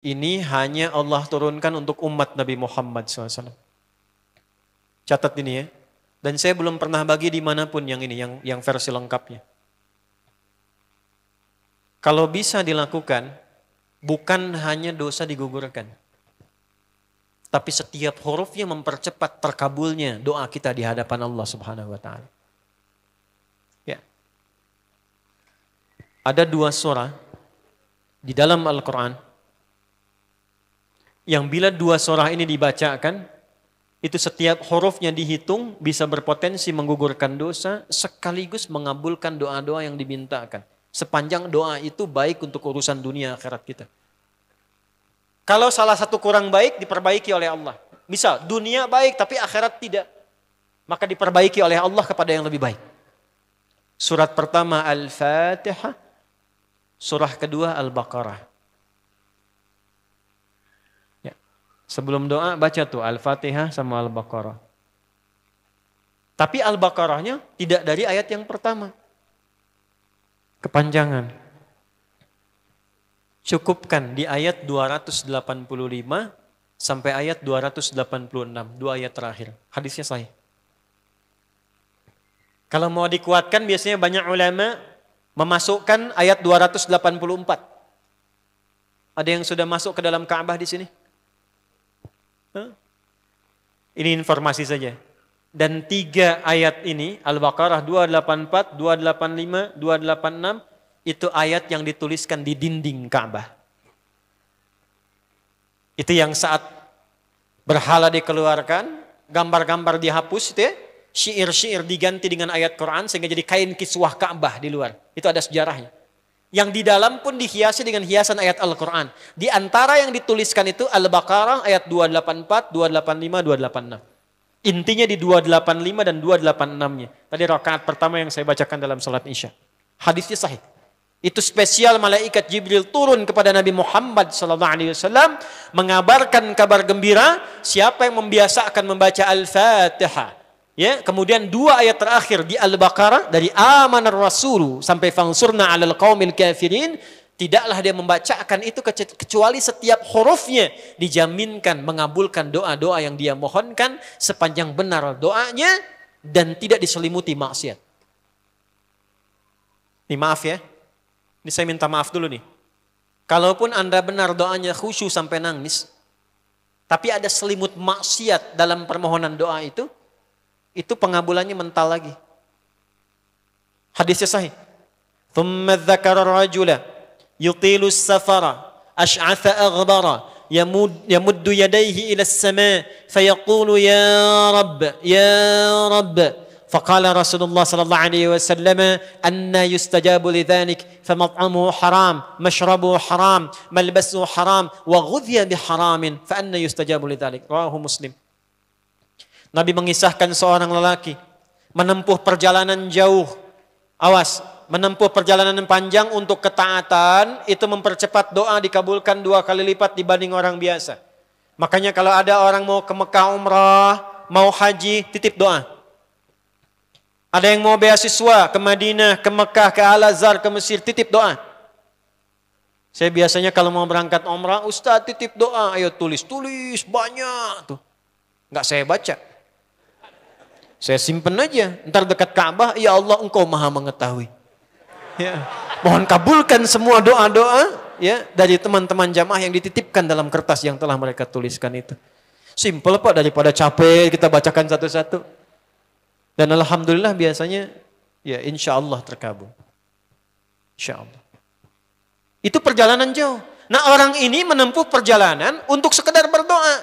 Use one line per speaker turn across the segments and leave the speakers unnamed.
Ini hanya Allah turunkan untuk umat Nabi Muhammad SAW. Catat ini ya. Dan saya belum pernah bagi dimanapun yang ini, yang versi lengkapnya. Kalau bisa dilakukan, bukan hanya dosa digugurkan. Tapi setiap hurufnya mempercepat terkabulnya doa kita di hadapan Allah Subhanahu wa Ta'ala. Ya. Ada 2 surah di dalam Al-Quran yang bila 2 surah ini dibacakan, itu setiap hurufnya dihitung bisa berpotensi menggugurkan dosa sekaligus mengabulkan doa-doa yang dimintakan. Sepanjang doa itu baik untuk urusan dunia akhirat kita. Kalau salah satu kurang baik diperbaiki oleh Allah. Misal dunia baik tapi akhirat tidak. Maka diperbaiki oleh Allah kepada yang lebih baik. Surat pertama Al-Fatihah. Surah kedua Al-Baqarah. Ya. Sebelum doa baca tuh Al-Fatihah sama Al-Baqarah. Tapi Al-Baqarahnya tidak dari ayat yang pertama. Kepanjangan. Cukupkan di ayat 285 sampai ayat 286, 2 ayat terakhir. Hadisnya sahih. Kalau mau dikuatkan biasanya banyak ulama memasukkan ayat 284. Ada yang sudah masuk ke dalam Ka'bah di sini? Ini informasi saja. Dan 3 ayat ini, Al-Baqarah 284, 285, 286, itu ayat yang dituliskan di dinding Ka'bah. Itu yang saat berhala dikeluarkan, gambar-gambar dihapus, itu ya, syair-syair diganti dengan ayat Quran sehingga jadi kain kiswah Ka'bah di luar. Itu ada sejarahnya. Yang di dalam pun dihiasi dengan hiasan ayat Al-Quran. Di antara yang dituliskan itu Al-Baqarah ayat 284, 285, 286. Intinya di 285 dan 286-nya. Tadi rakaat pertama yang saya bacakan dalam salat Isya. Hadisnya sahih. Itu spesial malaikat Jibril turun kepada Nabi Muhammad SAW mengabarkan kabar gembira siapa yang membiasakan membaca Al-Fatihah. Ya, kemudian 2 ayat terakhir di Al-Baqarah dari amanar rasulu sampai fansurna 'alal qaumil kafirin. Tidaklah dia membacakan itu kecuali setiap hurufnya dijaminkan mengabulkan doa-doa yang dia mohonkan sepanjang benar doanya dan tidak diselimuti maksiat. Ini maaf ya. Ini saya minta maaf dulu nih. Kalaupun Anda benar doanya khusyuk sampai nangis, tapi ada selimut maksiat dalam permohonan doa itu pengabulannya mental lagi. Hadisnya sahih. Thumma dzakara rajula yutilu as-safara ash'atha aghbara yamuddu yadayhi ila as-sama' fayaqulu ya rabb faqala Rasulullah sallallahu alaihi wasallam anna yustajabu lidzalik famat'amuhu haram mashrabuhu haram malbasuhu haram wa ghudhiya biharamin fa anna yustajabu lidzalik. Rawahu Muslim. Nabi mengisahkan seorang lelaki menempuh perjalanan jauh. Awas, menempuh perjalanan panjang untuk ketaatan itu mempercepat doa dikabulkan 2 kali lipat dibanding orang biasa. Makanya kalau ada orang mau ke Mekah umrah, mau haji, titip doa. Ada yang mau beasiswa ke Madinah, ke Mekah, ke Al-Azhar, ke Mesir, titip doa. Saya biasanya kalau mau berangkat umrah, Ustaz titip doa, ayo tulis banyak tuh. Enggak saya baca. Saya simpen aja, ntar dekat Ka'bah, ya Allah engkau maha mengetahui. Ya. Mohon kabulkan semua doa-doa ya dari teman-teman jamaah yang dititipkan dalam kertas yang telah mereka tuliskan itu. Simple Pak, daripada capek kita bacakan satu-satu. Dan alhamdulillah biasanya ya insya Allah terkabul. Insya Allah. Itu perjalanan jauh. Nah orang ini menempuh perjalanan untuk sekedar berdoa.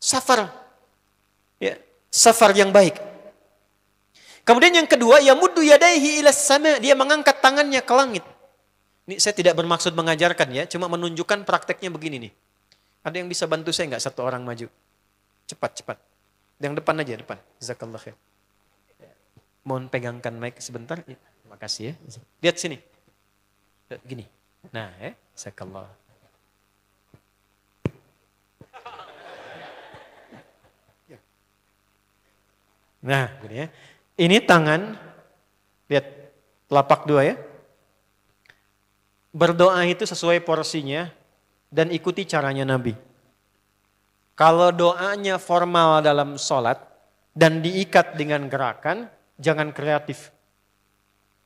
Safar. Ya, safar yang baik. Kemudian yang kedua, yamuddu yadaihi ilas sama, dia mengangkat tangannya ke langit. Ini saya tidak bermaksud mengajarkan ya, cuma menunjukkan prakteknya begini nih. Ada yang bisa bantu saya enggak 1 orang maju? Cepat. Yang depan aja, depan. Jazakallah khair. Mohon pegangkan mic sebentar. Terima kasih ya. Lihat sini. Gini. Nah, jazakallah. Nah, gini ya. Ini tangan, lihat telapak 2 ya. Berdoa itu sesuai porsinya, dan ikuti caranya Nabi. Kalau doanya formal dalam sholat dan diikat dengan gerakan, jangan kreatif.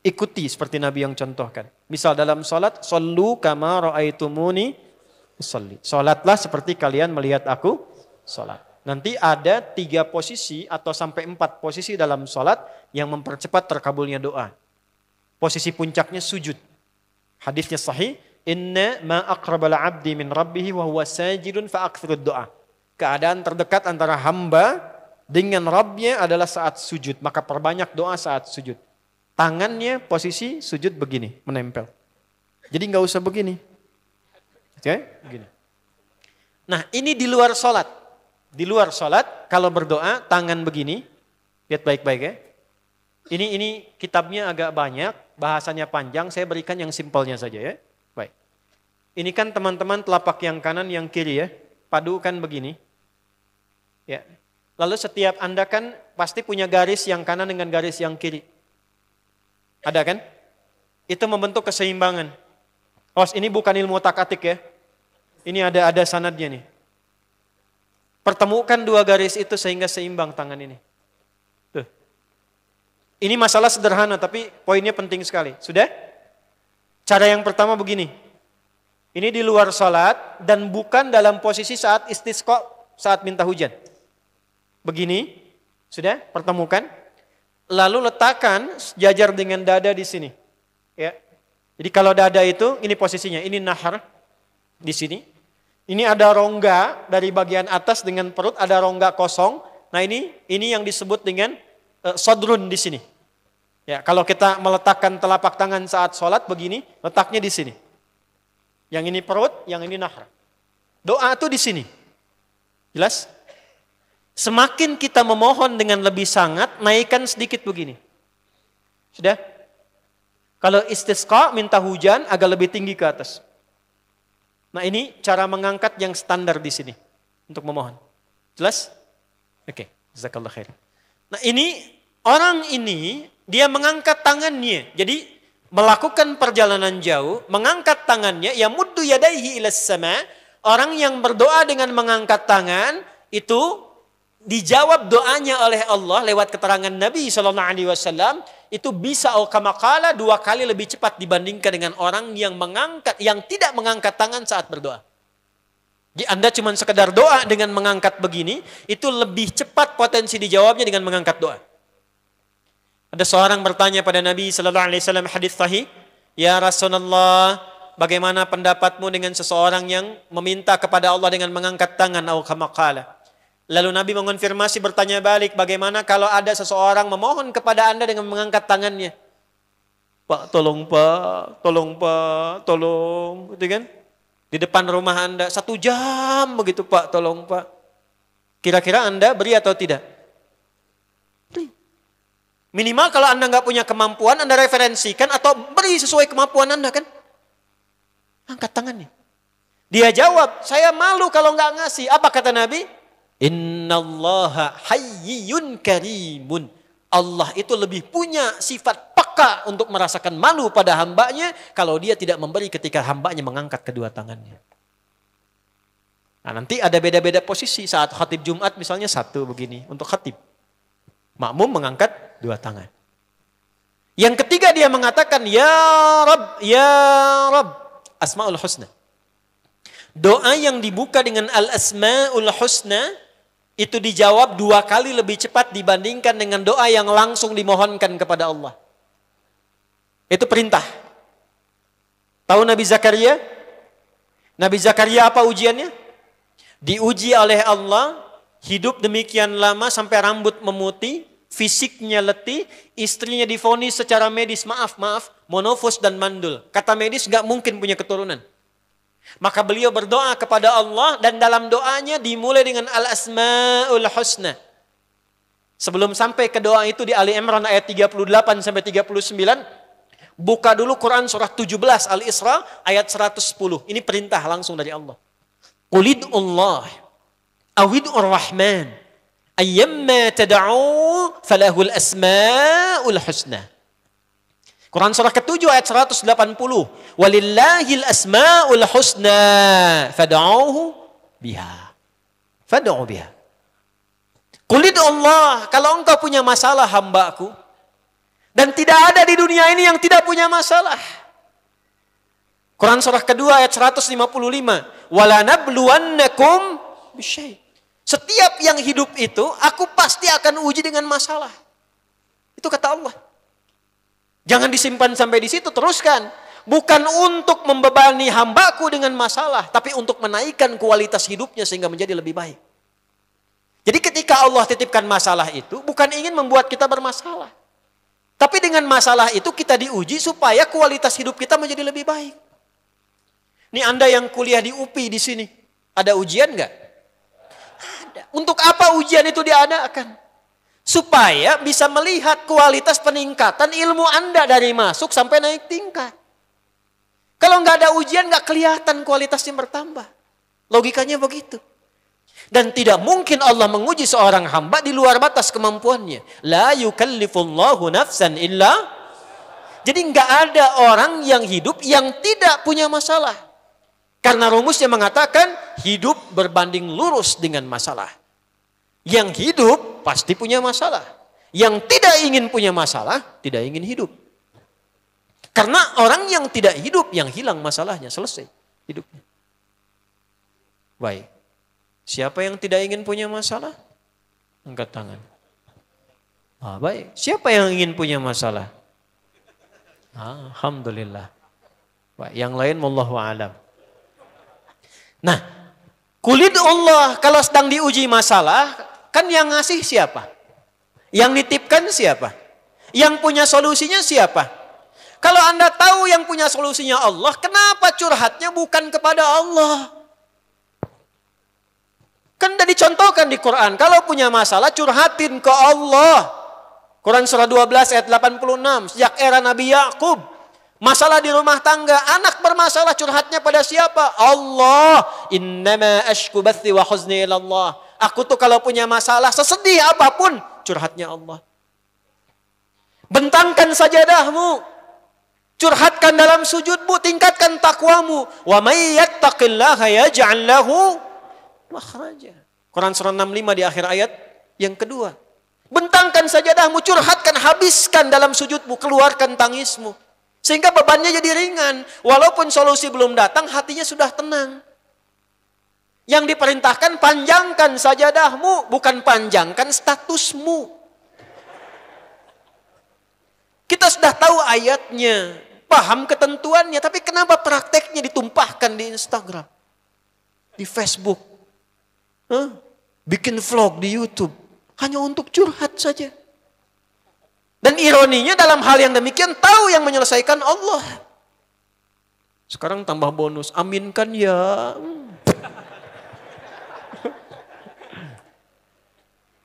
Ikuti seperti Nabi yang contohkan. Misal dalam sholat, shollu kama ra'aitumuni usolli. Sholatlah seperti kalian melihat aku sholat. Nanti ada 3 posisi atau sampai 4 posisi dalam sholat yang mempercepat terkabulnya doa. Posisi puncaknya sujud. Hadisnya sahih, inna ma aqrabal abdi min rabbihi wa huwa sajidun fa aktsirud doa. Keadaan terdekat antara hamba dengan Rabbnya adalah saat sujud. Maka perbanyak doa saat sujud. Tangannya posisi sujud begini, menempel. Jadi nggak usah begini. Oke, begini. Nah ini di luar sholat. Di luar sholat, kalau berdoa tangan begini. Lihat baik-baik ya. Ini kitabnya agak banyak, bahasanya panjang. Saya berikan yang simpelnya saja ya. Baik. Ini kan teman-teman telapak yang kanan, yang kiri ya. Padukan begini. Ya. Lalu setiap Anda kan pasti punya garis yang kanan dengan garis yang kiri. Ada kan? Itu membentuk keseimbangan. Oh, ini bukan ilmu otak-atik ya. Ini ada sanadnya nih. Pertemukan 2 garis itu sehingga seimbang tangan ini. Tuh. Ini masalah sederhana tapi poinnya penting sekali. Sudah? Cara yang pertama begini. Ini di luar salat dan bukan dalam posisi saat istisqa, saat minta hujan. Begini, sudah pertemukan. Lalu letakkan sejajar dengan dada di sini. Ya. Jadi kalau dada itu, ini posisinya, ini nahar di sini. Ini ada rongga dari bagian atas dengan perut, ada rongga kosong. Nah ini yang disebut dengan sodrun di sini. Ya, kalau kita meletakkan telapak tangan saat sholat begini, letaknya di sini. Yang ini perut, yang ini nahar. Doa itu di sini. Jelas? Semakin kita memohon dengan lebih sangat, naikkan sedikit begini. Sudah? Kalau istisqa, minta hujan, agak lebih tinggi ke atas. Nah ini cara mengangkat yang standar di sini. Untuk memohon. Jelas? Oke. Jazakallah khair. Nah ini, orang ini, dia mengangkat tangannya. Jadi, melakukan perjalanan jauh, mengangkat tangannya, ya muddu yadaihi ilas sama. Orang yang berdoa dengan mengangkat tangan, itu dijawab doanya oleh Allah lewat keterangan Nabi SAW, itu bisa kama qala 2 kali lebih cepat dibandingkan dengan orang yang tidak mengangkat tangan saat berdoa. Jadi Anda cuma sekedar doa dengan mengangkat begini, itu lebih cepat potensi dijawabnya dengan mengangkat doa. Ada seorang bertanya pada Nabi SAW, hadis sahih, ya Rasulullah, bagaimana pendapatmu dengan seseorang yang meminta kepada Allah dengan mengangkat tangan, atau kama qala. Lalu Nabi mengonfirmasi, bertanya balik, bagaimana kalau ada seseorang memohon kepada Anda dengan mengangkat tangannya? Pak, tolong Pak, tolong Pak, tolong. Gitu kan? Di depan rumah Anda, 1 jam begitu Pak, tolong Pak. Kira-kira Anda beri atau tidak? Beri. Minimal kalau Anda nggak punya kemampuan, Anda referensikan atau beri sesuai kemampuan Anda kan? Angkat tangannya. Dia jawab, saya malu kalau nggak ngasih. Apa kata Nabi? Innallaha hayyun karimun. Allah itu lebih punya sifat peka untuk merasakan malu pada hambanya kalau dia tidak memberi ketika hambanya mengangkat kedua tangannya. Nah nanti ada beda-beda posisi saat khatib Jumat misalnya 1 begini untuk khatib. Makmum mengangkat 2 tangan. Yang ketiga dia mengatakan ya Rabb, Asmaul Husna. Doa yang dibuka dengan Al-Asmaul Husna itu dijawab 2 kali lebih cepat dibandingkan dengan doa yang langsung dimohonkan kepada Allah. Itu perintah. Tahu Nabi Zakaria? Nabi Zakaria apa ujiannya? Diuji oleh Allah, hidup demikian lama sampai rambut memutih, fisiknya letih, istrinya divonis secara medis, maaf, monofos dan mandul. Kata medis gak mungkin punya keturunan. Maka beliau berdoa kepada Allah dan dalam doanya dimulai dengan Al-Asmaul Husna. Sebelum sampai ke doa itu di Ali Imran ayat 38 sampai 39, buka dulu Quran surah 17 Al-Isra ayat 110. Ini perintah langsung dari Allah. Qulidullah awidur rahman ayyamma tad'u falahul asmaul husna. Quran surah ke-7 ayat 180. Walillahil asma'ul husna fad'uhu biha. Fad'u biha. Qul Allah, kalau engkau punya masalah hambaku, dan tidak ada di dunia ini yang tidak punya masalah. Quran surah kedua ayat 155. Wala nabluwannakum bisyai'. Setiap yang hidup itu, aku pasti akan uji dengan masalah. Itu kata Allah. Jangan disimpan sampai di situ, teruskan. Bukan untuk membebani hambaku dengan masalah, tapi untuk menaikkan kualitas hidupnya sehingga menjadi lebih baik. Jadi ketika Allah titipkan masalah itu, bukan ingin membuat kita bermasalah. Tapi dengan masalah itu kita diuji supaya kualitas hidup kita menjadi lebih baik. Ini Anda yang kuliah di UPI di sini, ada ujian nggak? Ada. Untuk apa ujian itu diadakan? Supaya bisa melihat kualitas peningkatan ilmu Anda dari masuk sampai naik tingkat. Kalau nggak ada ujian, nggak kelihatan kualitasnya bertambah. Logikanya begitu. Dan tidak mungkin Allah menguji seorang hamba di luar batas kemampuannya. La yukallifullahu nafsan illa. Jadi nggak ada orang yang hidup yang tidak punya masalah. Karena rumusnya mengatakan hidup berbanding lurus dengan masalah. Yang hidup pasti punya masalah. Yang tidak ingin punya masalah, tidak ingin hidup. Karena orang yang tidak hidup, yang hilang masalahnya, selesai hidupnya. Baik. Siapa yang tidak ingin punya masalah? Angkat tangan. Baik. Siapa yang ingin punya masalah? Alhamdulillah. Baik. Yang lain wallahu a'lam. Nah, kulit Allah kalau sedang diuji masalah, kan yang ngasih siapa? Yang nitipkan siapa? Yang punya solusinya siapa? Kalau Anda tahu yang punya solusinya Allah, kenapa curhatnya bukan kepada Allah? Kan sudah dicontohkan di Quran, kalau punya masalah curhatin ke Allah. Quran surah 12 ayat 86, sejak era Nabi Yakub, masalah di rumah tangga, anak bermasalah curhatnya pada siapa? Allah. Innama ashku bathi wa huzni ilallah. Aku tuh kalau punya masalah, sesedih apapun, curhatnya Allah. Bentangkan sajadahmu, curhatkan dalam sujudmu, tingkatkan takwamu. Wa may yattaqillaha yaj'al lahu makhraja. Quran surah 65 di akhir ayat yang kedua. Bentangkan sajadahmu, curhatkan, habiskan dalam sujudmu, keluarkan tangismu. Sehingga bebannya jadi ringan. Walaupun solusi belum datang, hatinya sudah tenang. Yang diperintahkan panjangkan sajadahmu, bukan panjangkan statusmu. Kita sudah tahu ayatnya, paham ketentuannya, tapi kenapa prakteknya ditumpahkan di Instagram, di Facebook, bikin vlog di YouTube, hanya untuk curhat saja. Dan ironinya dalam hal yang demikian tahu yang menyelesaikan Allah. Sekarang tambah bonus, aminkan ya.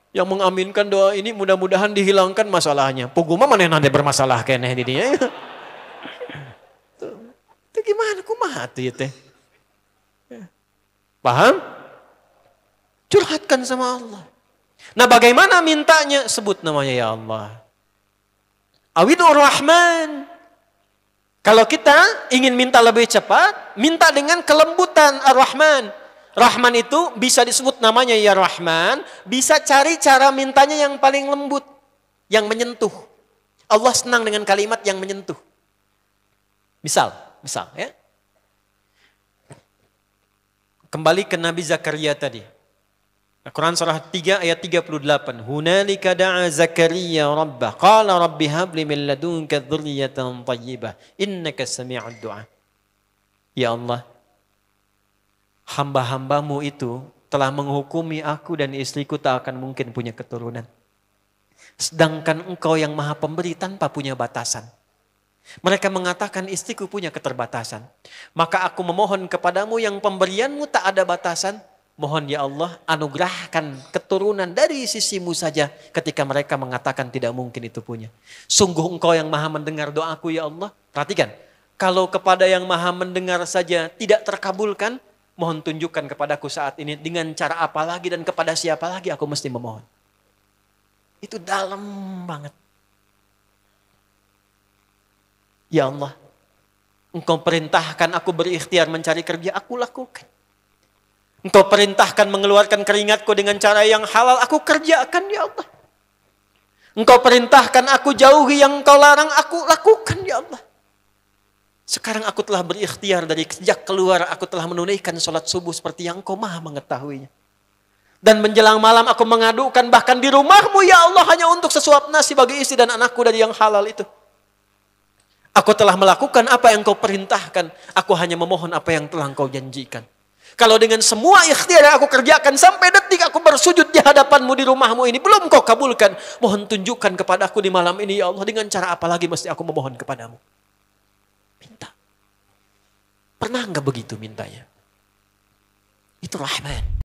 Yang mengaminkan doa ini mudah-mudahan dihilangkan masalahnya. Puguma mana nanti bermasalah keneh di dia. Itu gimana kumaha tuh teh? Paham? Curhatkan sama Allah. Nah, bagaimana mintanya? Sebut namanya ya Allah. Awidur Rahman. Kalau kita ingin minta lebih cepat, minta dengan kelembutan Ar-Rahman. Rahman itu bisa disebut namanya ya Rahman, bisa cari cara mintanya yang paling lembut, yang menyentuh. Allah senang dengan kalimat yang menyentuh. Misal ya. Kembali ke Nabi Zakaria tadi. Quran surah 3 ayat 38. Hunalika da'a Zakaria rabbah. Qala rabbi habli min ladunka dzurriyyatan thayyibah. Innaka sami'ud du'a. Ya Allah, hamba-hambamu itu telah menghukumi aku dan istriku tak akan mungkin punya keturunan. Sedangkan engkau yang maha pemberi tanpa punya batasan. Mereka mengatakan istriku punya keterbatasan. Maka aku memohon kepadamu yang pemberianmu tak ada batasan. Mohon ya Allah anugerahkan keturunan dari sisimu saja ketika mereka mengatakan tidak mungkin itu punya. Sungguh engkau yang maha mendengar doaku ya Allah. Perhatikan, kalau kepada yang maha mendengar saja tidak terkabulkan, mohon tunjukkan kepadaku saat ini dengan cara apa lagi dan kepada siapa lagi aku mesti memohon. Itu dalam banget. Ya Allah, Engkau perintahkan aku berikhtiar mencari kerja, aku lakukan. Engkau perintahkan mengeluarkan keringatku dengan cara yang halal, aku kerjakan ya Allah. Engkau perintahkan aku jauhi yang Engkau larang, aku lakukan ya Allah. Sekarang aku telah berikhtiar dari sejak keluar, aku telah menunaikan sholat subuh seperti yang Engkau maha mengetahuinya. Dan menjelang malam aku mengadukan bahkan di rumahmu ya Allah hanya untuk sesuap nasi bagi istri dan anakku dari yang halal itu. Aku telah melakukan apa yang Engkau perintahkan, aku hanya memohon apa yang telah Engkau janjikan. Kalau dengan semua ikhtiar yang aku kerjakan sampai detik aku bersujud di hadapanmu di rumahmu ini belum Kau kabulkan, mohon tunjukkan kepadaku di malam ini ya Allah, dengan cara apa lagi mesti aku memohon kepadamu. Minta. Pernah enggak begitu mintanya? Itu Rahman.